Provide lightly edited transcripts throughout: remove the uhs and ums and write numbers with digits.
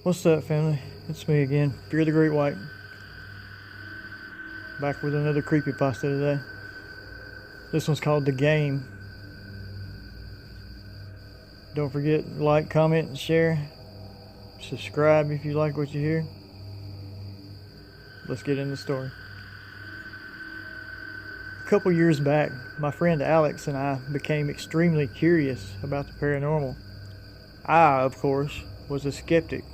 What's up, family? It's me again, Fear the Great White. Back with another creepypasta today. This one's called The Game. Don't forget, like, comment, and share. Subscribe if you like what you hear. Let's get into the story. A couple years back, my friend Alex and I became extremely curious about the paranormal. I, of course, was a skeptic,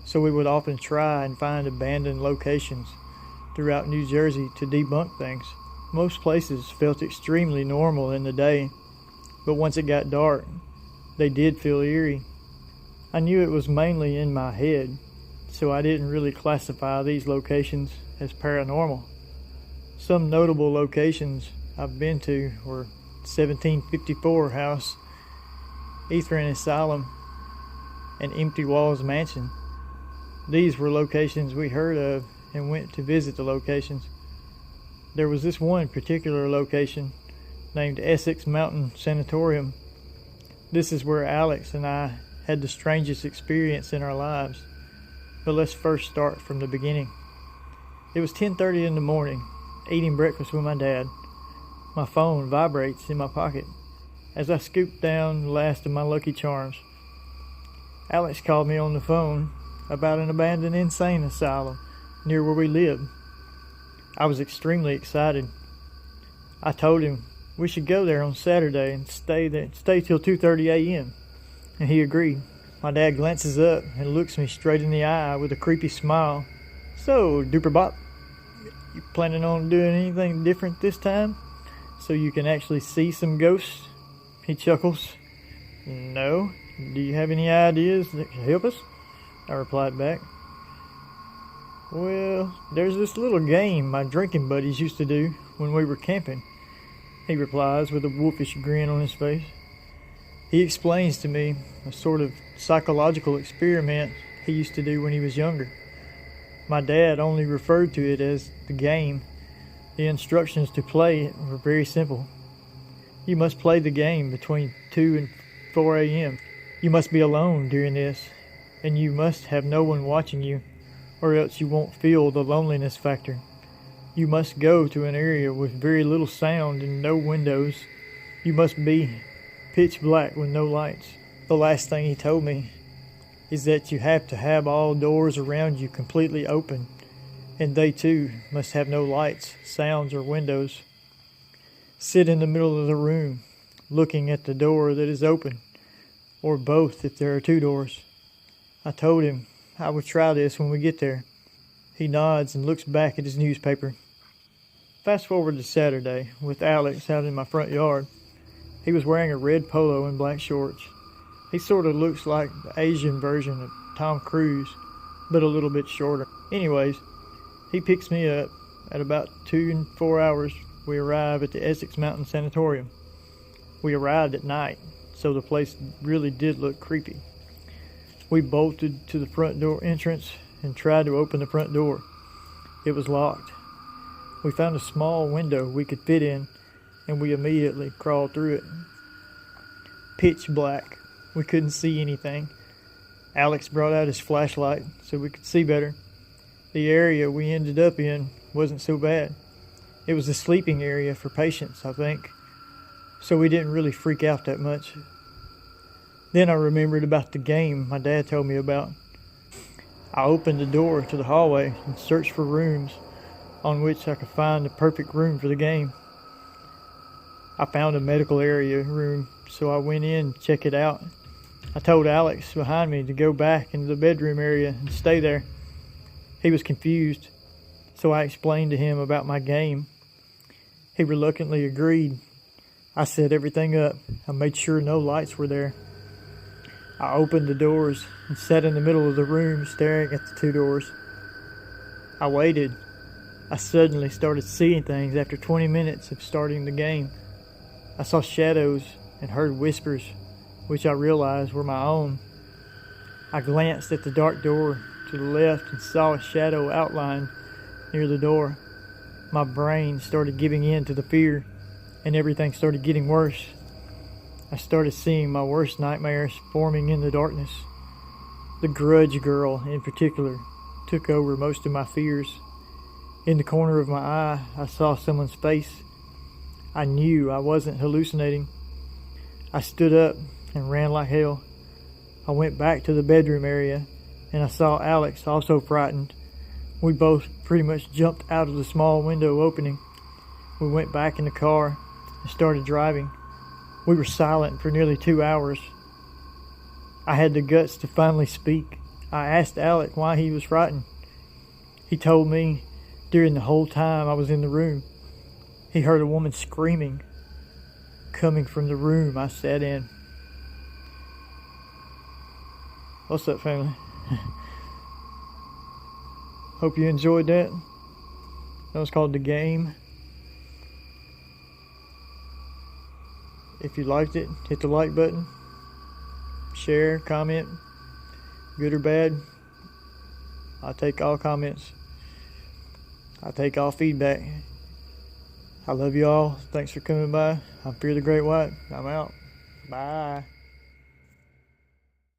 so we would often try and find abandoned locations throughout New Jersey to debunk things. Most places felt extremely normal in the day, but once it got dark, they did feel eerie. I knew it was mainly in my head, so I didn't really classify these locations as paranormal. Some notable locations I've been to were 1754 House, Ethran Asylum, and Empty Walls Mansion. These were locations we heard of and went to visit the locations. There was this one particular location named Essex Mountain Sanatorium. This is where Alex and I had the strangest experience in our lives. But let's first start from the beginning. It was 10:30 in the morning, eating breakfast with my dad. My phone vibrates in my pocket as I scoop down the last of my Lucky Charms. Alex called me on the phone about an abandoned insane asylum near where we lived. I was extremely excited. I told him we should go there on Saturday and stay till 2:30 a.m. and he agreed. My dad glances up and looks me straight in the eye with a creepy smile. "So, Duperbop, you planning on doing anything different this time so you can actually see some ghosts?" He chuckles. "No. Do you have any ideas that can help us?" I replied back. "Well, there's this little game my drinking buddies used to do when we were camping," he replies with a wolfish grin on his face. He explains to me a sort of psychological experiment he used to do when he was younger. My dad only referred to it as the game. The instructions to play it were very simple. You must play the game between 2 and 4 a.m. You must be alone during this, and you must have no one watching you, or else you won't feel the loneliness factor. You must go to an area with very little sound and no windows. You must be pitch black with no lights. The last thing he told me is that you have to have all doors around you completely open, and they too must have no lights, sounds, or windows. Sit in the middle of the room, looking at the door that is open, or both if there are 2 doors. I told him I would try this when we get there. He nods and looks back at his newspaper. Fast forward to Saturday, with Alex out in my front yard. He was wearing a red polo and black shorts. He sort of looks like the Asian version of Tom Cruise, but a little bit shorter. Anyways, he picks me up. At about 2 and 4 hours, we arrive at the Essex Mountain Sanatorium. We arrived at night, so the place really did look creepy. We bolted to the front door entrance and tried to open the front door. It was locked. We found a small window we could fit in, and we immediately crawled through it. Pitch black. We couldn't see anything. Alex brought out his flashlight so we could see better. The area we ended up in wasn't so bad. It was a sleeping area for patients, I think, so we didn't really freak out that much. Then I remembered about the game my dad told me about. I opened the door to the hallway and searched for rooms on which I could find the perfect room for the game. I found a medical area room, so I went in to check it out. I told Alex behind me to go back into the bedroom area and stay there. He was confused, so I explained to him about my game. He reluctantly agreed. I set everything up. I made sure no lights were there. I opened the doors and sat in the middle of the room staring at the 2 doors. I waited. I suddenly started seeing things after 20 minutes of starting the game. I saw shadows and heard whispers, which I realized were my own. I glanced at the dark door to the left and saw a shadow outlined near the door. My brain started giving in to the fear, and everything started getting worse. I started seeing my worst nightmares forming in the darkness. The grudge girl, in particular, took over most of my fears. In the corner of my eye, I saw someone's face. I knew I wasn't hallucinating. I stood up and ran like hell. I went back to the bedroom area, and I saw Alex, also frightened. We both pretty much jumped out of the small window opening. We went back in the car and started driving. We were silent for nearly 2 hours. I had the guts to finally speak. I asked Alec why he was frightened. He told me during the whole time I was in the room, he heard a woman screaming coming from the room I sat in. What's up, family? Hope you enjoyed that. That was called The Game. If you liked it, hit the like button. Share, comment, good or bad. I take all comments. I take all feedback. I love you all. Thanks for coming by. I'm Fear the Great White. I'm out. Bye.